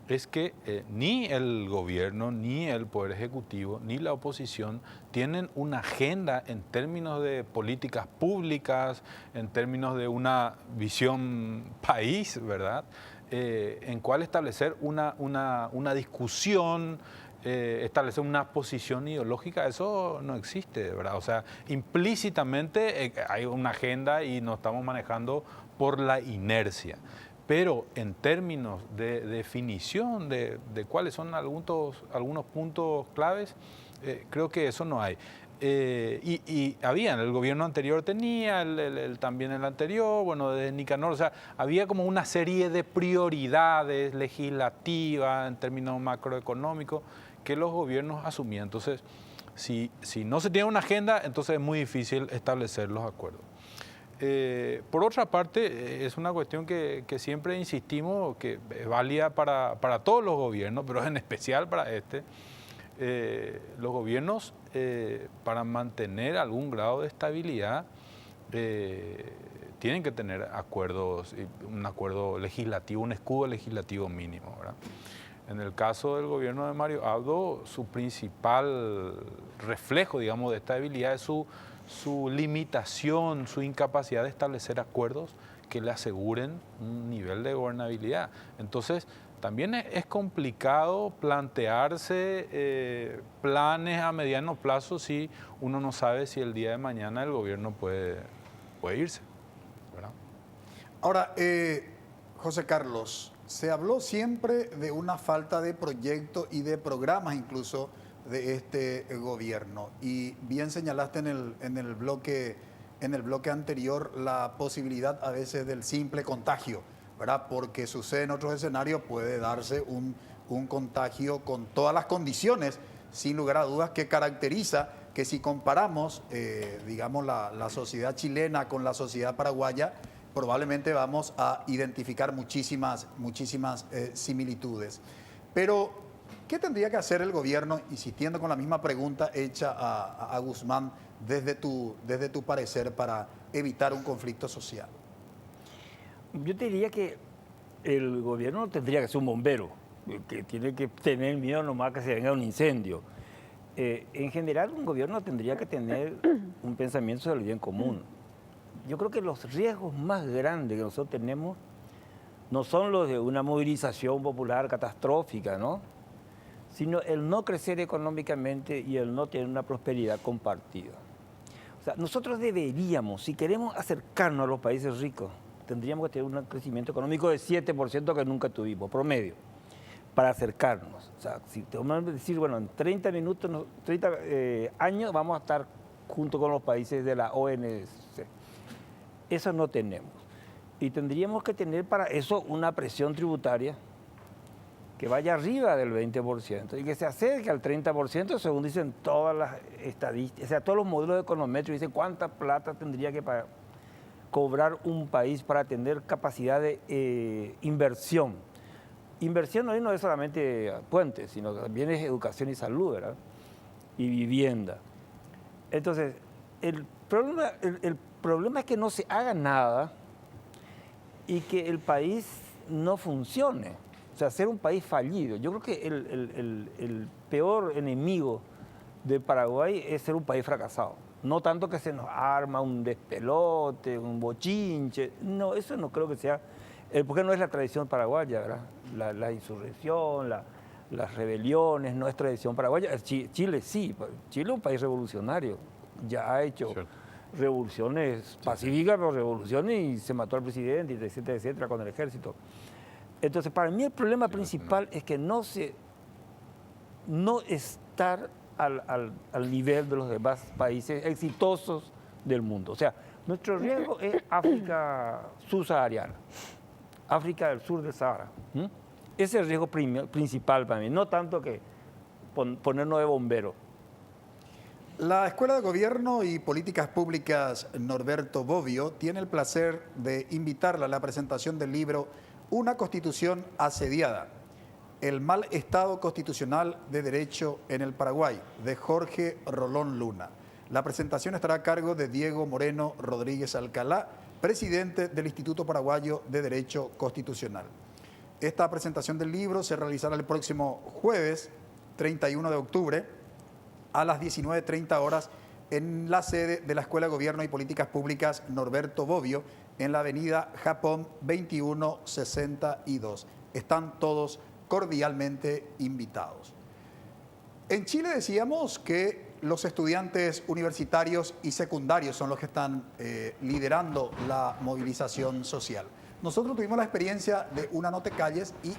es que ni el gobierno, ni el Poder Ejecutivo, ni la oposición tienen una agenda en términos de políticas públicas, en términos de una visión país, ¿verdad? En cual establecer una discusión, establecer una posición ideológica, eso no existe, ¿verdad? O sea, implícitamente hay una agenda y nos estamos manejando por la inercia. Pero en términos de definición de cuáles son algunos puntos claves, creo que eso no hay. Y había, el gobierno anterior tenía, también el anterior, bueno, de Nicanor, o sea, había como una serie de prioridades legislativas en términos macroeconómicos que los gobiernos asumían. Entonces, si no se tiene una agenda, entonces es muy difícil establecer los acuerdos. Por otra parte, es una cuestión que siempre insistimos, que es válida para todos los gobiernos, pero en especial para este. Los gobiernos, para mantener algún grado de estabilidad, tienen que tener acuerdos, un acuerdo legislativo, un escudo legislativo mínimo, ¿verdad? En el caso del gobierno de Mario Abdo, su principal reflejo, digamos, de estabilidad es su limitación, su incapacidad de establecer acuerdos que le aseguren un nivel de gobernabilidad. Entonces, también es complicado plantearse planes a mediano plazo si uno no sabe si el día de mañana el gobierno puede irse, ¿verdad? Ahora, José Carlos, se habló siempre de una falta de proyectos y de programas incluso de este gobierno. Y bien señalaste en el bloque anterior la posibilidad a veces del simple contagio, ¿verdad? Porque sucede en otros escenarios, puede darse un contagio con todas las condiciones, sin lugar a dudas, que caracteriza que si comparamos, digamos, la sociedad chilena con la sociedad paraguaya, probablemente vamos a identificar muchísimas similitudes. Pero, ¿qué tendría que hacer el gobierno, insistiendo con la misma pregunta hecha a Guzmán, desde tu parecer, para evitar un conflicto social? Yo te diría que el gobierno no tendría que ser un bombero, que tiene que tener miedo nomás que se venga un incendio. En general, un gobierno tendría que tener un pensamiento sobre el bien común. Yo creo que los riesgos más grandes que nosotros tenemos no son los de una movilización popular catastrófica, ¿no?, sino el no crecer económicamente y el no tener una prosperidad compartida. O sea, nosotros deberíamos, si queremos acercarnos a los países ricos, tendríamos que tener un crecimiento económico de 7% que nunca tuvimos, promedio, para acercarnos. O sea, si te vamos a decir, bueno, en 30 años vamos a estar junto con los países de la ONC. Eso no tenemos. Y tendríamos que tener para eso una presión tributaria que vaya arriba del 20% y que se acerque al 30%, según dicen todas las estadísticas, o sea, todos los modelos econométricos dicen cuánta plata tendría que cobrar un país para tener capacidad de inversión. Inversión hoy no es solamente puentes, sino también es educación y salud, ¿verdad? Y vivienda. Entonces, el problema es que no se haga nada y que el país no funcione. O sea, ser un país fallido. Yo creo que el peor enemigo de Paraguay es ser un país fracasado. No tanto que se nos arma un despelote, un bochinche. No, eso no creo que sea, porque no es la tradición paraguaya, ¿verdad? La insurrección, las rebeliones, no es tradición paraguaya. Chile sí, Chile es un país revolucionario. Ya ha hecho revoluciones pacíficas, pero revoluciones y se mató al presidente, etcétera, etcétera, con el ejército. Entonces, para mí el problema principal es que no estar al nivel de los demás países exitosos del mundo. O sea, nuestro riesgo es África subsahariana, África del sur del Sahara. Ese es el riesgo principal para mí, no tanto que ponernos de bombero. La Escuela de Gobierno y Políticas Públicas Norberto Bobbio tiene el placer de invitarla a la presentación del libro Una Constitución asediada, el mal estado constitucional de derecho en el Paraguay, de Jorge Rolón Luna. La presentación estará a cargo de Diego Moreno Rodríguez Alcalá, presidente del Instituto Paraguayo de Derecho Constitucional. Esta presentación del libro se realizará el próximo jueves 31 de octubre a las 19:30 horas en la sede de la Escuela de Gobierno y Políticas Públicas Norberto Bobbio, en la avenida Japón 2162. Están todos cordialmente invitados. En Chile decíamos que los estudiantes universitarios y secundarios son los que están liderando la movilización social. Nosotros tuvimos la experiencia de una notecalles y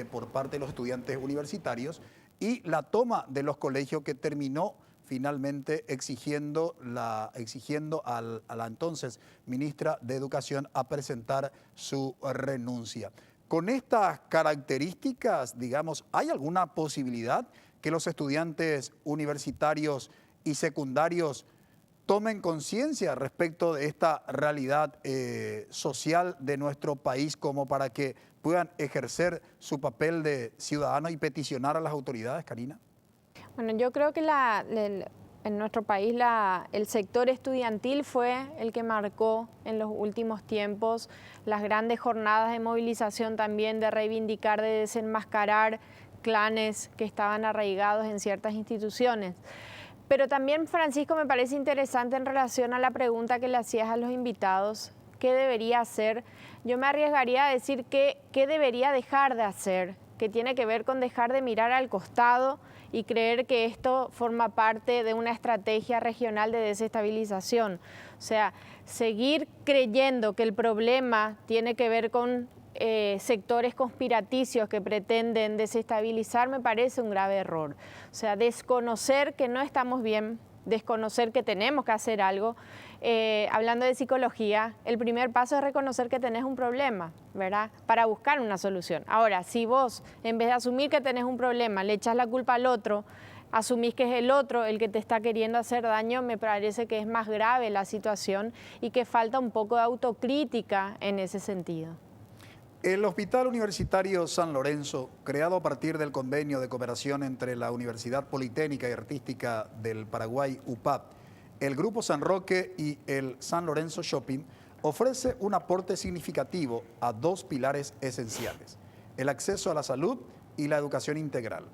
por parte de los estudiantes universitarios y la toma de los colegios que terminó finalmente exigiendo a la entonces ministra de Educación a presentar su renuncia. Con estas características, digamos, ¿hay alguna posibilidad que los estudiantes universitarios y secundarios tomen conciencia respecto de esta realidad social de nuestro país como para que puedan ejercer su papel de ciudadano y peticionar a las autoridades, Karina? Bueno, yo creo que en nuestro país el sector estudiantil fue el que marcó en los últimos tiempos las grandes jornadas de movilización también, de reivindicar, de desenmascarar clanes que estaban arraigados en ciertas instituciones. Pero también, Francisco, me parece interesante en relación a la pregunta que le hacías a los invitados, ¿qué debería hacer? Yo me arriesgaría a decir qué debería dejar de hacer, que tiene que ver con dejar de mirar al costado y creer que esto forma parte de una estrategia regional de desestabilización. O sea, seguir creyendo que el problema tiene que ver con sectores conspiraticios que pretenden desestabilizar me parece un grave error. O sea, desconocer que no estamos bien, desconocer que tenemos que hacer algo. Hablando de psicología, el primer paso es reconocer que tenés un problema, ¿verdad? Para buscar una solución. Ahora, si vos, en vez de asumir que tenés un problema, le echás la culpa al otro, asumís que es el otro el que te está queriendo hacer daño, me parece que es más grave la situación y que falta un poco de autocrítica en ese sentido. El Hospital Universitario San Lorenzo, creado a partir del convenio de cooperación entre la Universidad Politécnica y Artística del Paraguay, UPAP, el Grupo San Roque y el San Lorenzo Shopping, ofrece un aporte significativo a dos pilares esenciales: el acceso a la salud y la educación integral.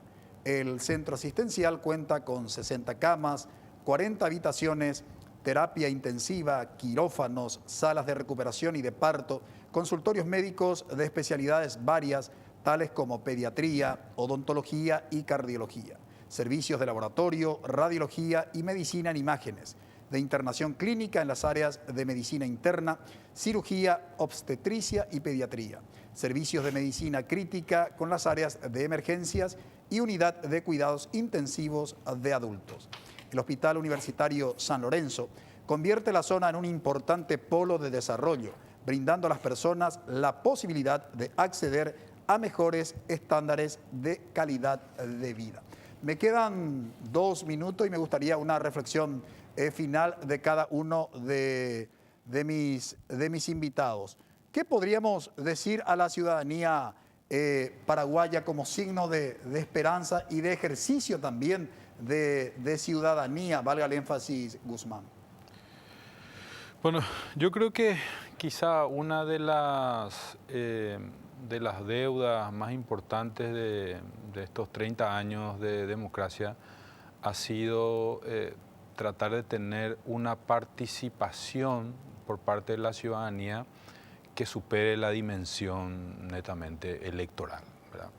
El centro asistencial cuenta con 60 camas, 40 habitaciones, terapia intensiva, quirófanos, salas de recuperación y de parto, consultorios médicos de especialidades varias, tales como pediatría, odontología y cardiología, servicios de laboratorio, radiología y medicina en imágenes, de internación clínica en las áreas de medicina interna, cirugía, obstetricia y pediatría, servicios de medicina crítica con las áreas de emergencias y unidad de cuidados intensivos de adultos. El Hospital Universitario San Lorenzo convierte la zona en un importante polo de desarrollo, brindando a las personas la posibilidad de acceder a mejores estándares de calidad de vida. Me quedan 2 minutos y me gustaría una reflexión final de cada uno de mis invitados. ¿Qué podríamos decir a la ciudadanía paraguaya como signo de esperanza y de ejercicio también de ciudadanía, valga el énfasis, Guzmán? Bueno, yo creo que quizá una de las deudas más importantes de estos 30 años de democracia ha sido tratar de tener una participación por parte de la ciudadanía que supere la dimensión netamente electoral, ¿verdad?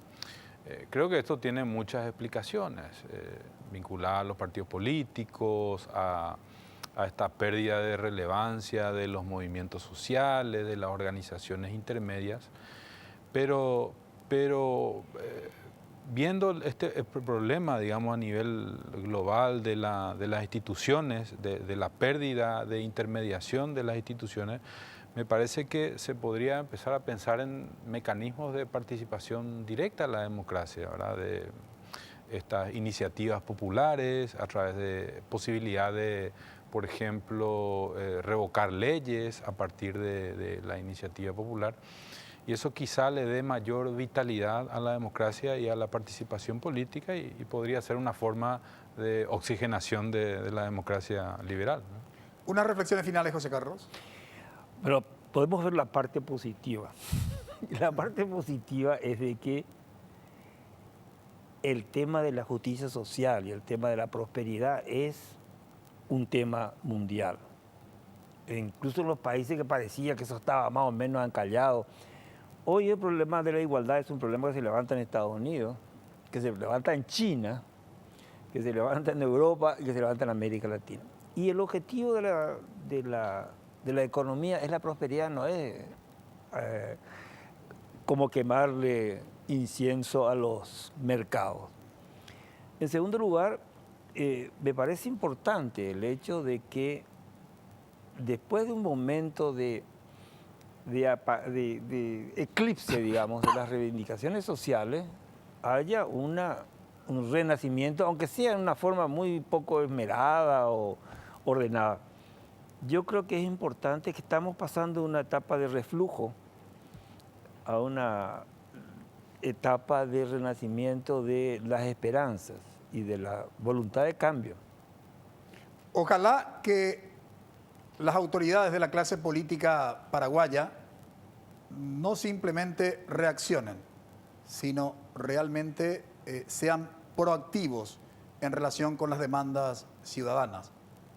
Creo que esto tiene muchas explicaciones vinculadas a los partidos políticos, a esta pérdida de relevancia de los movimientos sociales, de las organizaciones intermedias, pero viendo este problema, digamos, a nivel global de las instituciones, de la pérdida de intermediación de las instituciones, me parece que se podría empezar a pensar en mecanismos de participación directa a la democracia, ¿verdad? De estas iniciativas populares, a través de posibilidad de, por ejemplo, revocar leyes a partir de la iniciativa popular. Y eso quizá le dé mayor vitalidad a la democracia y a la participación política y podría ser una forma de oxigenación de la democracia liberal, ¿no? Unas reflexiones finales, José Carlos. Pero podemos ver la parte positiva. La parte positiva es de que el tema de la justicia social y el tema de la prosperidad es un tema mundial. E incluso en los países que parecía que eso estaba más o menos encallado, hoy el problema de la igualdad es un problema que se levanta en Estados Unidos, que se levanta en China, que se levanta en Europa y que se levanta en América Latina. Y el objetivo de la economía es la prosperidad, no es como quemarle incienso a los mercados. En segundo lugar, me parece importante el hecho de que después de un momento de eclipse, digamos, de las reivindicaciones sociales, haya un renacimiento, aunque sea en una forma muy poco esmerada o ordenada. Yo creo que es importante que estamos pasando de una etapa de reflujo a una etapa de renacimiento de las esperanzas y de la voluntad de cambio. Ojalá que las autoridades de la clase política paraguaya no simplemente reaccionen, sino realmente sean proactivos en relación con las demandas ciudadanas.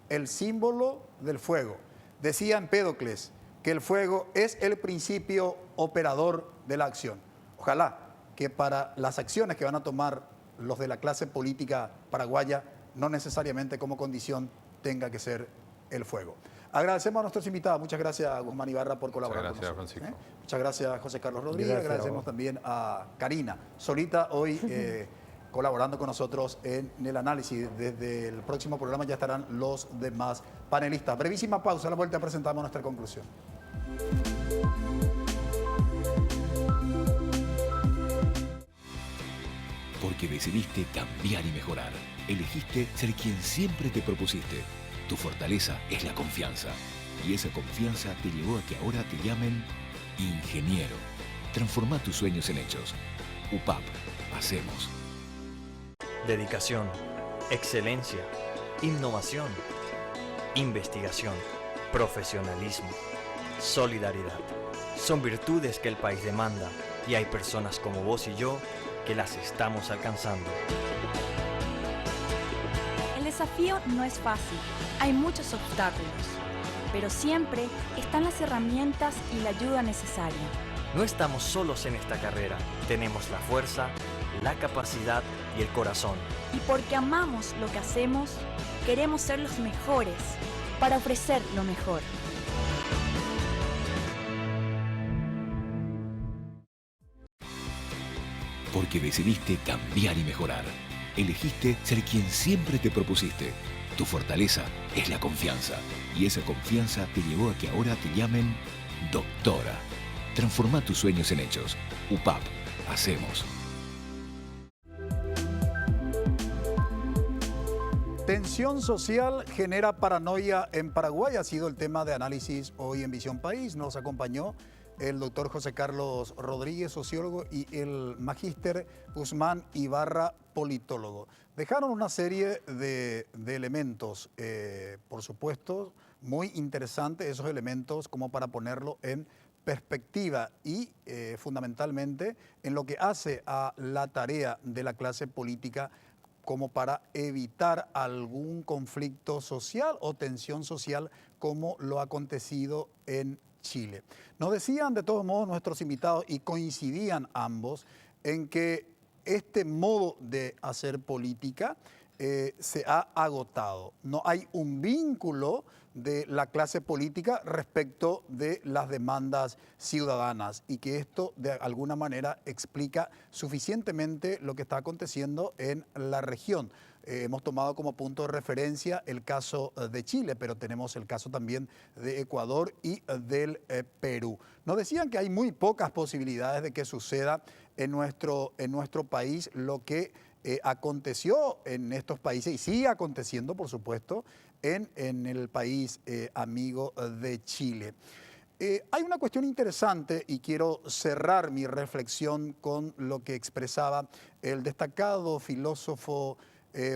El símbolo del fuego. Decía Empédocles que el fuego es el principio operador de la acción. Ojalá que para las acciones que van a tomar los de la clase política paraguaya, no necesariamente como condición tenga que ser el fuego. Agradecemos a nuestros invitados. Muchas gracias, Guzmán Ibarra, por colaborar con nosotros. Muchas gracias, Francisco. Muchas gracias, José Carlos Rodríguez. Gracias. Agradecemos también a Karina Solita, hoy colaborando con nosotros en el análisis. Desde el próximo programa ya estarán los demás panelistas. Brevísima pausa, a la vuelta presentamos nuestra conclusión. Porque decidiste cambiar y mejorar. Elegiste ser quien siempre te propusiste. Tu fortaleza es la confianza. Y esa confianza te llevó a que ahora te llamen ingeniero. Transforma tus sueños en hechos. UPAP. Hacemos. Dedicación, excelencia, innovación, investigación, profesionalismo, solidaridad. Son virtudes que el país demanda y hay personas como vos y yo que las estamos alcanzando. El desafío no es fácil, hay muchos obstáculos, pero siempre están las herramientas y la ayuda necesaria. No estamos solos en esta carrera, tenemos la fuerza, la capacidad y el corazón. Y porque amamos lo que hacemos, queremos ser los mejores para ofrecer lo mejor. Porque decidiste cambiar y mejorar. Elegiste ser quien siempre te propusiste. Tu fortaleza es la confianza. Y esa confianza te llevó a que ahora te llamen doctora. Transforma tus sueños en hechos. UPAP. Hacemos. Tensión social genera paranoia en Paraguay. Ha sido el tema de análisis hoy en Visión País. Nos acompañó el doctor José Carlos Rodríguez, sociólogo, y el magíster Guzmán Ibarra, politólogo. Dejaron una serie de elementos, por supuesto, muy interesantes, esos elementos como para ponerlo en perspectiva y fundamentalmente en lo que hace a la tarea de la clase política como para evitar algún conflicto social o tensión social como lo ha acontecido en Chile. Nos decían de todos modos nuestros invitados y coincidían ambos en que este modo de hacer política se ha agotado. No hay un vínculo de la clase política respecto de las demandas ciudadanas y que esto de alguna manera explica suficientemente lo que está aconteciendo en la región. Hemos tomado como punto de referencia el caso de Chile, pero tenemos el caso también de Ecuador y del Perú. Nos decían que hay muy pocas posibilidades de que suceda en nuestro país lo que aconteció en estos países y sigue aconteciendo, por supuesto, en el país amigo de Chile. Hay una cuestión interesante y quiero cerrar mi reflexión con lo que expresaba el destacado filósofo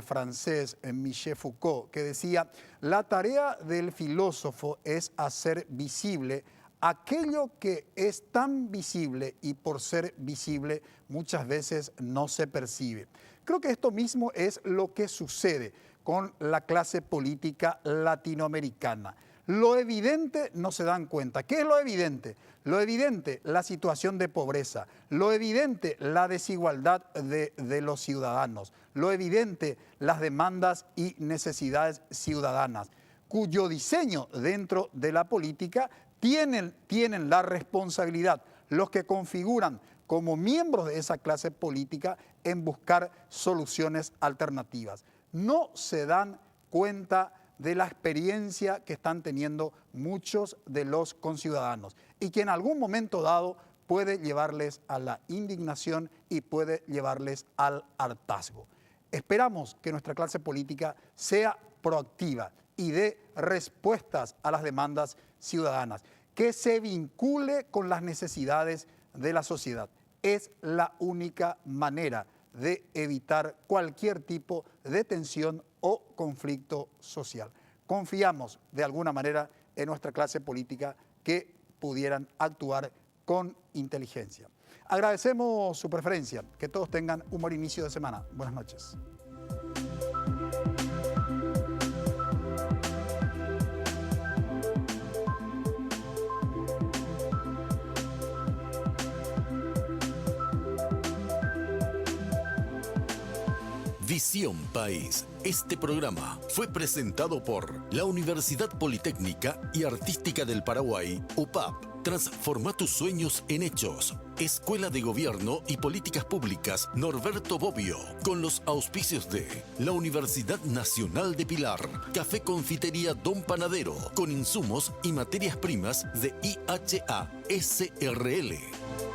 francés Michel Foucault, que decía: la tarea del filósofo es hacer visible aquello que es tan visible y por ser visible muchas veces no se percibe. Creo que esto mismo es lo que sucede con la clase política latinoamericana. Lo evidente no se dan cuenta. ¿Qué es lo evidente? Lo evidente, la situación de pobreza. Lo evidente, la desigualdad de los ciudadanos. Lo evidente, las demandas y necesidades ciudadanas, cuyo diseño dentro de la política tienen la responsabilidad, los que configuran como miembros de esa clase política, en buscar soluciones alternativas. No se dan cuenta de la experiencia que están teniendo muchos de los conciudadanos y que en algún momento dado puede llevarles a la indignación y puede llevarles al hartazgo. Esperamos que nuestra clase política sea proactiva y dé respuestas a las demandas ciudadanas, que se vincule con las necesidades de la sociedad. Es la única manera de evitar cualquier tipo de tensión o conflicto social. Confiamos de alguna manera en nuestra clase política que pudieran actuar con inteligencia. Agradecemos su preferencia. Que todos tengan un buen inicio de semana. Buenas noches. Visión País. Este programa fue presentado por la Universidad Politécnica y Artística del Paraguay, UPAP. Transforma tus sueños en hechos. Escuela de Gobierno y Políticas Públicas Norberto Bobbio, con los auspicios de la Universidad Nacional de Pilar, Café Confitería Don Panadero, con insumos y materias primas de IHA SRL.